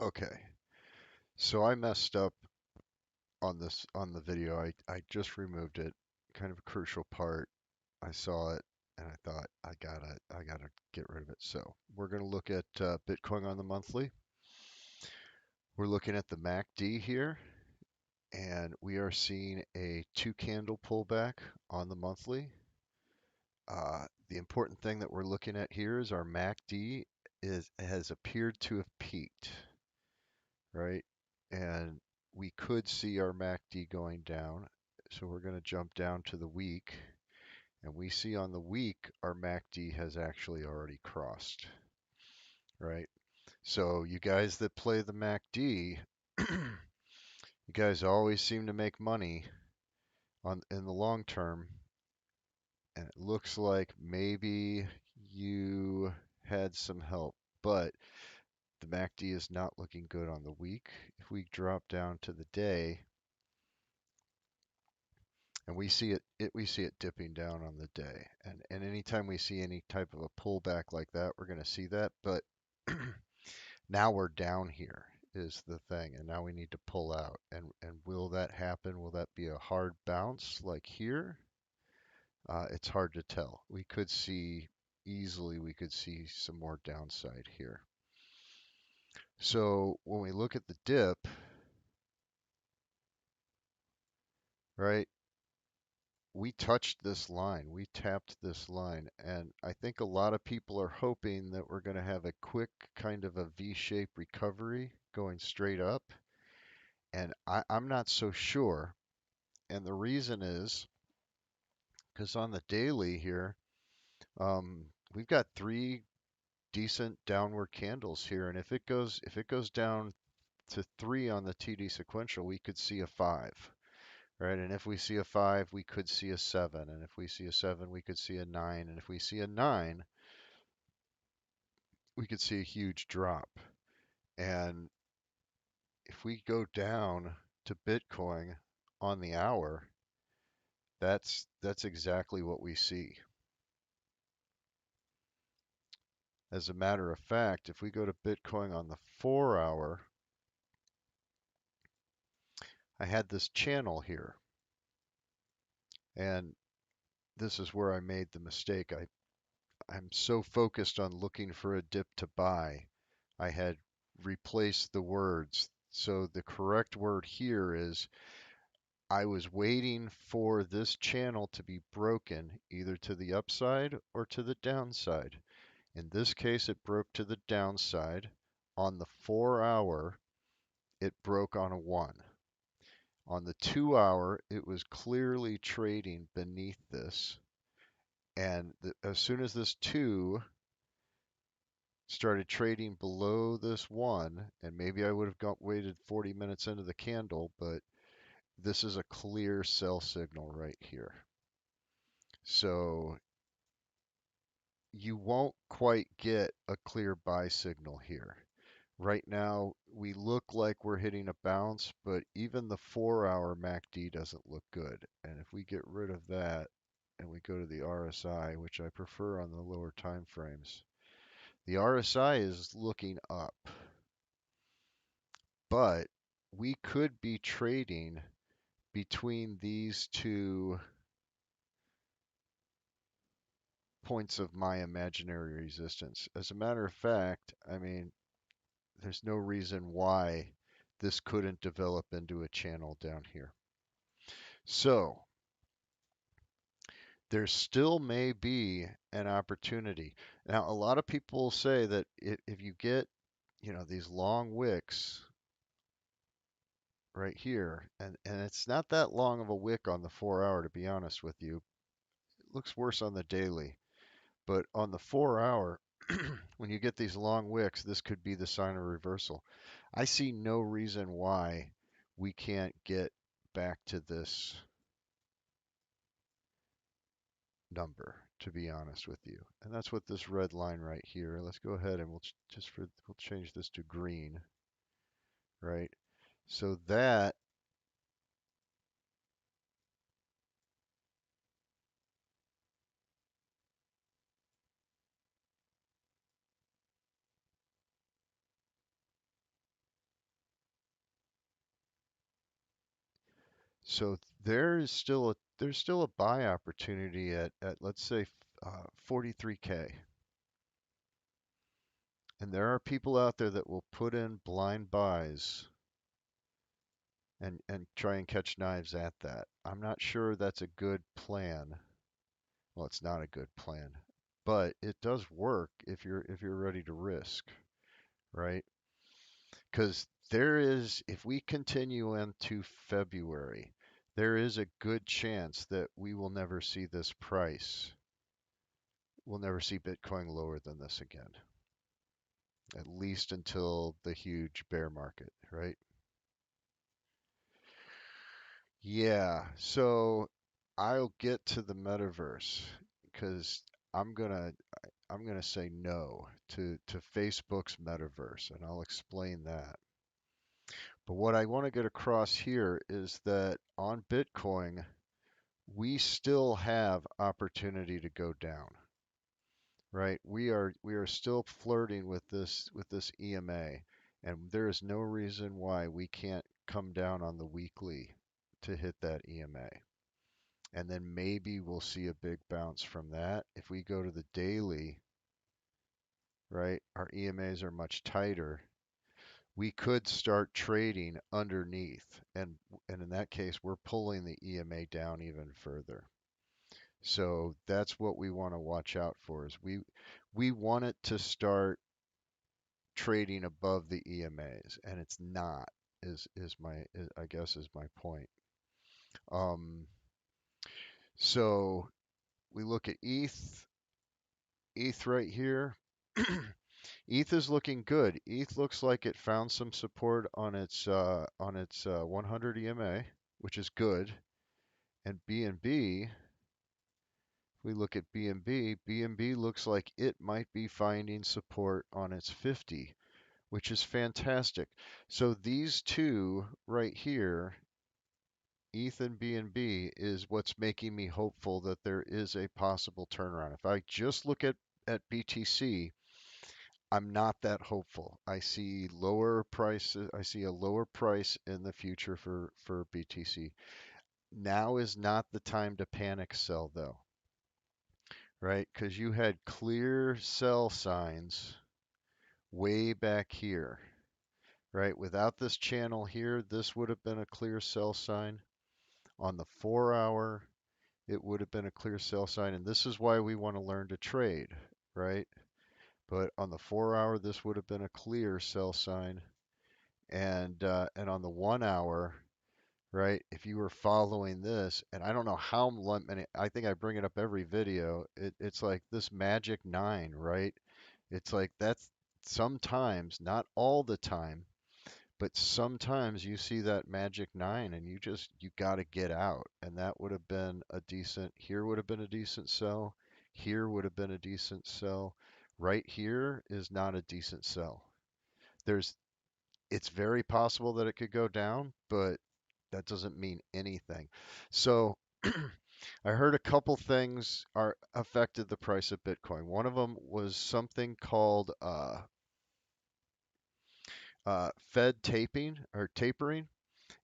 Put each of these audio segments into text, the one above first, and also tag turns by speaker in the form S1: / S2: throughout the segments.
S1: Okay, so I messed up on this on the video. I just removed it, kind of a crucial part. I saw it and I thought I gotta get rid of it. So we're gonna look at Bitcoin on the monthly. We're looking at the MACD here, and we are seeing a two candle pullback on the monthly. The important thing that we're looking at here is our MACD has appeared to have peaked, right? And we could see our MACD going down. So we're going to jump down to the week, and we see on the week our MACD has actually already crossed, right? So you guys that play the MACD, you guys always seem to make money on in the long term, and it looks like maybe you had some help, but the MACD is not looking good on the week. If we drop down to the day, and we see it dipping down on the day, and anytime we see any type of a pullback like that, we're going to see that. But now we're down here is the thing, and now we need to pull out. And will that happen? Will that be a hard bounce like here? It's hard to tell. We could see easily, we could see some more downside here. So when we look at the dip, right, we touched this line, we tapped this line, and I think a lot of people are hoping that we're going to have a quick kind of a V-shaped recovery going straight up, and I'm not so sure. And the reason is because on the daily here, we've got three decent downward candles here, and if it goes down to three on the TD sequential, we could see a five, right? And if we see a five, we could see a seven, and if we see a seven, we could see a nine, and if we see a nine, we could see a huge drop. And if we go down to Bitcoin on the hour, that's exactly what we see. As a matter of fact, if we go to Bitcoin on the 4 hour, I had this channel here, and this is where I made the mistake. I'm so focused on looking for a dip to buy, I had replaced the words. So the correct word here is I was waiting for this channel to be broken either to the upside or to the downside. In this case, it broke to the downside. On the 4 hour, it broke on a 1. On the 2 hour, it was clearly trading beneath this. And as soon as this 2 started trading below this 1, and maybe I would have waited 40 minutes into the candle, but this is a clear sell signal right here. So you won't quite get a clear buy signal here. Right now, we look like we're hitting a bounce, but even the 4 hour MACD doesn't look good. And if we get rid of that and we go to the RSI, which I prefer on the lower time frames, the RSI is looking up, but we could be trading between these two points of my imaginary resistance. As a matter of fact, I mean, there's no reason why this couldn't develop into a channel down here. So there still may be an opportunity. Now, a lot of people say that if you get, these long wicks right here, and it's not that long of a wick on the 4 hour, to be honest with you. It looks worse on the daily. But on the 4 hour, when you get these long wicks, this could be the sign of reversal. I see no reason why we can't get back to this number, to be honest with you. And that's what this red line right here. Let's go ahead and we'll change this to green, right? So that So there's still a buy opportunity at let's say 43K. And there are people out there that will put in blind buys and try and catch knives at that. I'm not sure that's a good plan. Well, it's not a good plan, but it does work if you're ready to risk, right? Because if we continue into February, there is a good chance that we will never see this price. We'll never see Bitcoin lower than this again, at least until the huge bear market, right? Yeah, so I'll get to the metaverse because I'm gonna I'm gonna say no to Facebook's metaverse, and I'll explain that. But what I want to get across here is that on Bitcoin, we still have opportunity to go down, right? We are still flirting with this EMA, and there is no reason why we can't come down on the weekly to hit that EMA. And then maybe we'll see a big bounce from that. If we go to the daily, right, our EMAs are much tighter. We could start trading underneath, and in that case, we're pulling the EMA down even further. So that's what we want to watch out for is we want it to start trading above the EMAs, and it's not I guess is my point. Um, so we look at ETH right here. ETH is looking good. ETH looks like it found some support on its 100 EMA, which is good. And BNB, if we look at BNB, BNB looks like it might be finding support on its 50, which is fantastic. So these two right here, ETH and BNB, is what's making me hopeful that there is a possible turnaround. If I just look at BTC, I'm not that hopeful. I see lower prices. I see a lower price in the future for BTC. Now is not the time to panic sell though, right? Because you had clear sell signs way back here, right? Without this channel here, this would have been a clear sell sign. On the 4 hour, it would have been a clear sell sign, and this is why we want to learn to trade, right? But on the 4 hour, this would have been a clear sell sign. And on the 1 hour, right? If you were following this, and I don't know how many, I think I bring it up every video. It's like this magic nine, right? It's like that's sometimes, not all the time, but sometimes you see that magic nine, and you got to get out. And that would have been a decent. Here would have been a decent sell. Here would have been a decent sell. Right here is not a decent sell. There's it's very possible that it could go down, but that doesn't mean anything. So I heard a couple things are affected the price of Bitcoin. One of them was something called Fed tapering.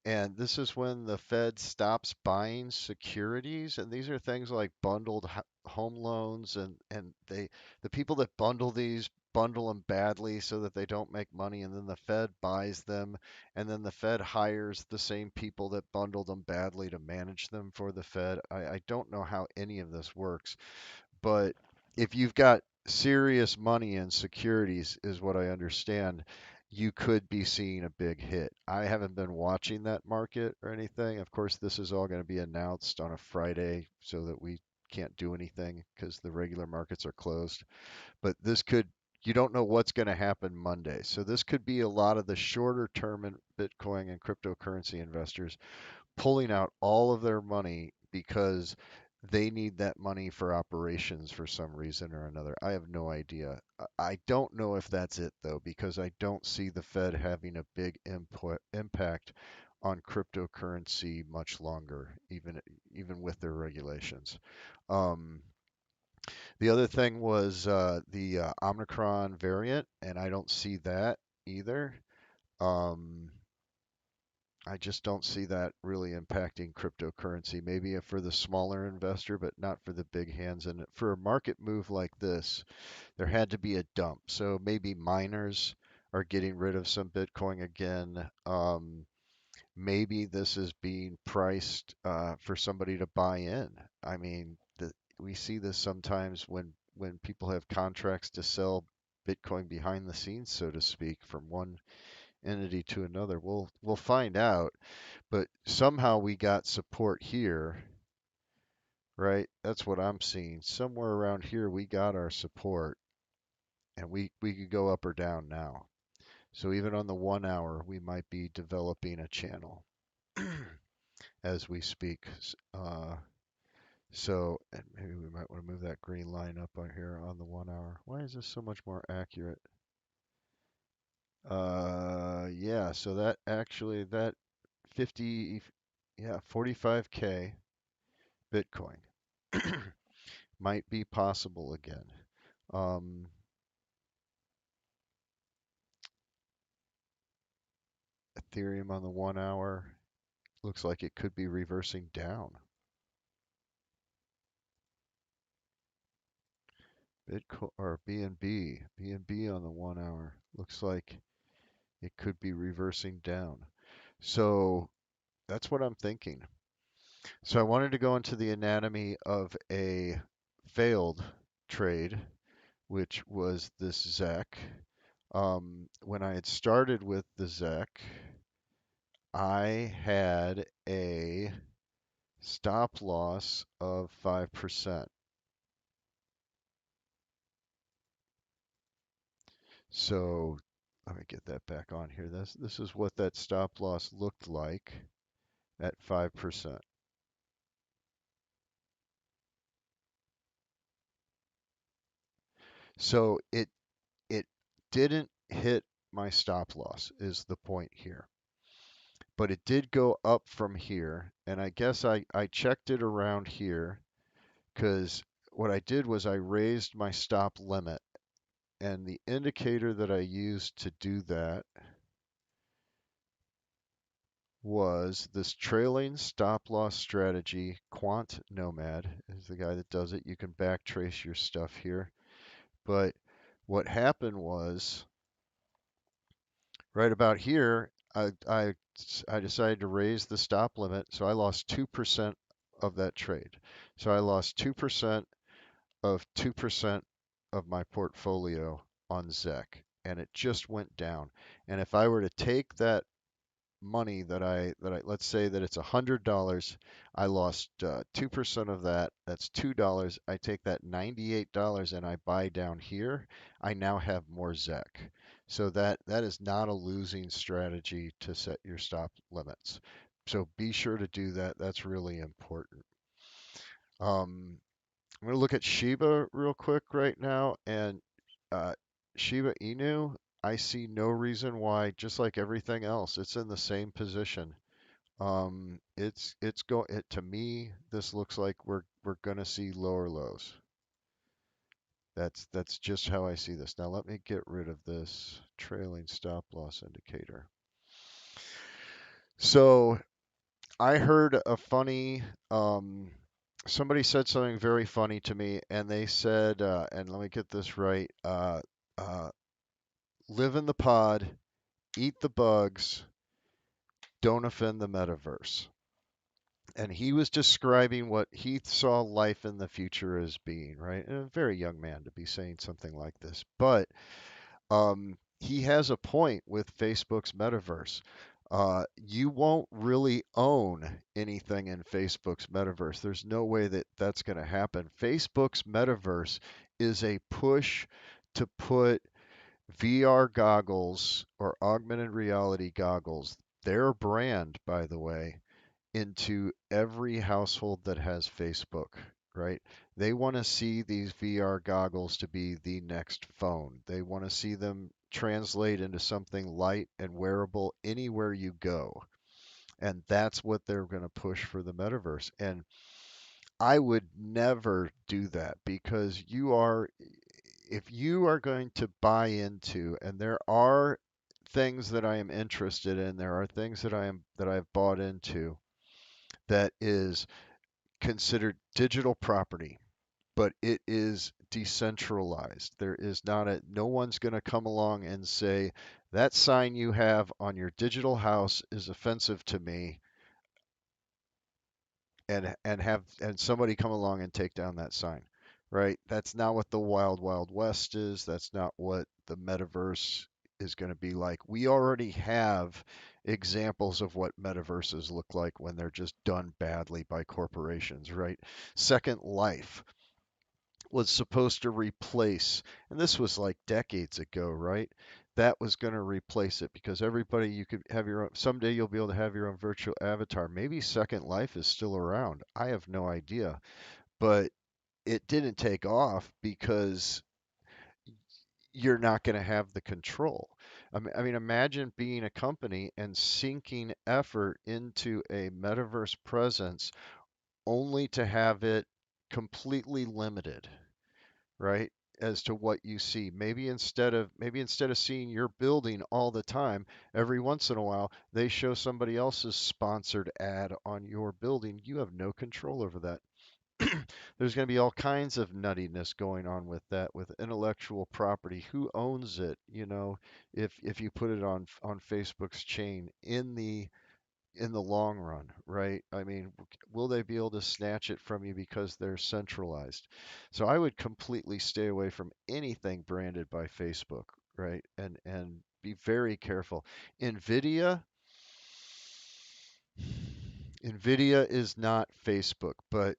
S1: And this is when the Fed stops buying securities, and these are things like bundled home loans, and the people that bundle them badly so that they don't make money, and then the Fed buys them, and then the Fed hires the same people that bundled them badly to manage them for the Fed. I don't know how any of this works, but if you've got serious money in securities, is what I understand, you could be seeing a big hit. I haven't been watching that market or anything. Of course, this is all going to be announced on a Friday so that we can't do anything because the regular markets are closed. But you don't know what's going to happen Monday. So this could be a lot of the shorter term in Bitcoin and cryptocurrency investors pulling out all of their money because they need that money for operations for some reason or another. I have no idea. I don't know if that's it though, because I don't see the Fed having a big impact on cryptocurrency much longer, even with their regulations. Um, the other thing was the Omicron variant, and I don't see that either. Um, I just don't see that really impacting cryptocurrency. Maybe for the smaller investor, but not for the big hands. And for a market move like this, there had to be a dump. So maybe miners are getting rid of some Bitcoin again. Maybe this is being priced for somebody to buy in. I mean, we see this sometimes when people have contracts to sell Bitcoin behind the scenes, so to speak, from one entity to another. We'll find out, but somehow we got support here, right? That's what I'm seeing. Somewhere around here we got our support, and we could go up or down now. So even on the 1 hour, we might be developing a channel as we speak. So, and maybe we might want to move that green line up on here on the 1 hour. Why is this so much more accurate? Yeah, so that actually, that 50, yeah, 45K Bitcoin might be possible again. Um, Ethereum on the 1 hour looks like it could be reversing down. Bitcoin or BNB on the 1 hour looks like it could be reversing down. So that's what I'm thinking. So I wanted to go into the anatomy of a failed trade, which was this ZEC. When I had started with the ZEC, I had a stop loss of 5%. So let me get that back on here. This is what that stop loss looked like at 5%. So it didn't hit my stop loss is the point here. But it did go up from here, and I guess I checked it around here because what I did was I raised my stop limit, and the indicator that I used to do that was this trailing stop loss strategy. Quant Nomad is the guy that does it. You can backtrace your stuff here. But what happened was right about here, I decided to raise the stop limit, so I lost 2% of that trade. So I lost 2% of my portfolio on ZEC, and it just went down. And if I were to take that money that I let's say that it's $100, I lost 2% of that. That's $2. I take that $98 and I buy down here. I now have more ZEC. So that is not a losing strategy to set your stop limits. So be sure to do that. That's really important. Um, I'm going to look at Shiba real quick right now, and uh, Shiba Inu, I see no reason why, just like everything else, it's in the same position. It's go it to me, this looks like we're gonna see lower lows. That's just how I see this. Now let me get rid of this trailing stop loss indicator. So I heard a funny somebody said something very funny to me, and they said, and let me get this right, uh, live in the pod, eat the bugs, don't offend the metaverse. And he was describing what he saw life in the future as being, right? And a very young man to be saying something like this. But he has a point with Facebook's metaverse. You won't really own anything in Facebook's metaverse. There's no way that that's going to happen. Facebook's metaverse is a push to put VR goggles or augmented reality goggles, their brand, by the way, into every household that has Facebook, right? They want to see these VR goggles to be the next phone. They want to see them translate into something light and wearable anywhere you go. And that's what they're going to push for the metaverse. And I would never do that because if you are going to buy into, and there are things that I am interested in. There are things that I've bought into that is considered digital property, but it is decentralized. There is not a no one's going to come along and say that sign you have on your digital house is offensive to me and somebody come along and take down that sign. Right? That's not what the wild west is. That's not what the metaverse is going to be like. We already have examples of what metaverses look like when they're just done badly by corporations, right? Second Life was supposed to replace, and this was like decades ago, right? That was going to replace it because everybody, you could have your own, someday you'll be able to have your own virtual avatar. Maybe Second Life is still around. I have no idea. But it didn't take off because you're not going to have the control. I mean, imagine being a company and sinking effort into a metaverse presence only to have it completely limited, right? As to what you see. Maybe instead of seeing your building all the time, every once in a while they show somebody else's sponsored ad on your building. You have no control over that. There's going to be all kinds of nuttiness going on with that, with intellectual property. Who owns it? If you put it on Facebook's chain in the long run, right? I mean, will they be able to snatch it from you because they're centralized? So I would completely stay away from anything branded by Facebook, right? And be very careful. Nvidia Nvidia is not Facebook, but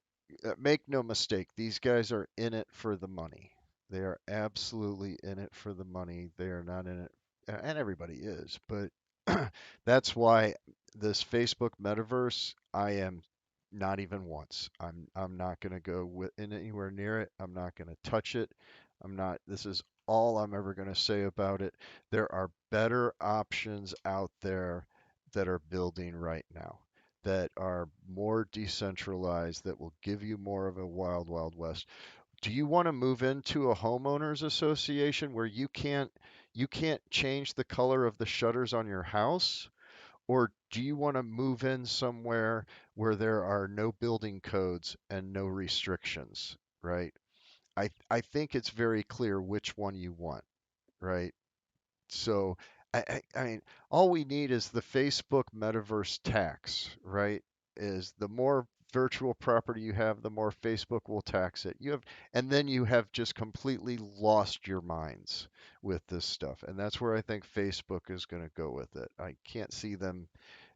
S1: make no mistake, these guys are in it for the money. They are absolutely in it for the money. They are not in it, and everybody is, but that's why this Facebook metaverse, I am not even once. I'm not going to go in anywhere near it. I'm not going to touch it. I'm not. This is all I'm ever going to say about it. There are better options out there that are building right now that are more decentralized, that will give you more of a wild west. Do you want to move into a homeowners association where you can't change the color of the shutters on your house? Or do you want to move in somewhere where there are no building codes and no restrictions, right? I think it's very clear which one you want, right? So, I mean, all we need is the Facebook metaverse tax, right? Is the more virtual property you have, the more Facebook will tax it. And then you have just completely lost your minds with this stuff. And that's where I think Facebook is going to go with it. I can't see them,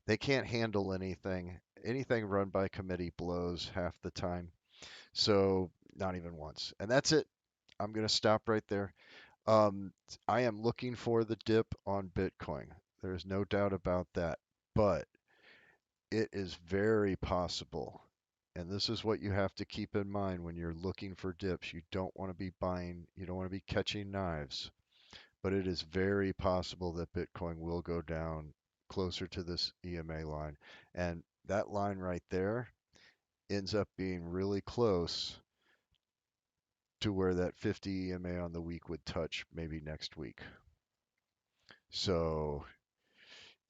S1: they can't handle anything. Anything run by committee blows half the time. So, not even once. And that's it. I'm going to stop right there. Um, I am looking for the dip on Bitcoin. There's no doubt about that. But it is very possible. And this is what you have to keep in mind when you're looking for dips. You don't want to be buying, you don't want to be catching knives. But it is very possible that Bitcoin will go down closer to this EMA line. And that line right there ends up being really close to where that 50 EMA on the week would touch maybe next week. So,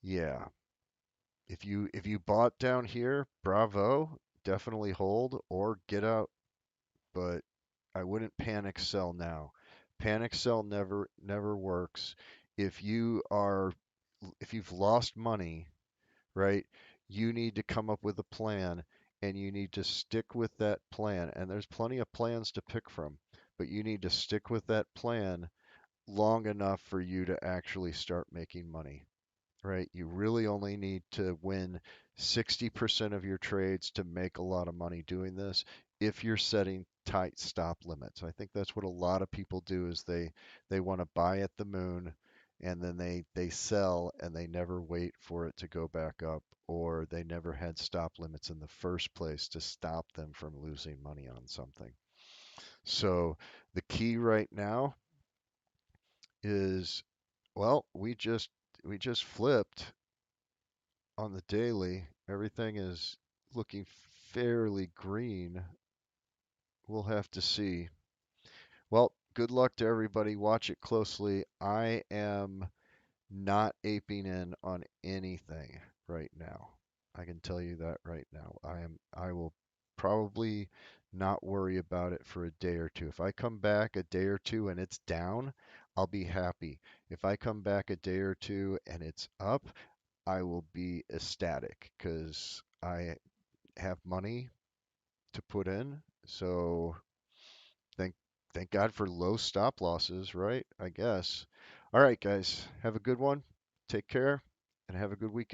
S1: yeah, if you bought down here, bravo, definitely hold or get out, but I wouldn't panic sell now. Panic sell never works. If you are if you've lost money, right? You need to come up with a plan and you need to stick with that plan. And there's plenty of plans to pick from, but you need to stick with that plan long enough for you to actually start making money, right? You really only need to win 60% of your trades to make a lot of money doing this if you're setting tight stop limits. I think that's what a lot of people do is they want to buy at the moon and then they sell and they never wait for it to go back up or they never had stop limits in the first place to stop them from losing money on something. So the key right now is, well, we just flipped on the daily. Everything is looking fairly green. We'll have to see. Well, good luck to everybody. Watch it closely. I am not aping in on anything right now. I can tell you that right now. I will probably not worry about it for a day or two. If I come back a day or two and it's down, I'll be happy. If I come back a day or two and it's up, I will be ecstatic because I have money to put in. So thank thank God for low stop losses, right? I guess. All right, guys, have a good one. Take care and have a good weekend.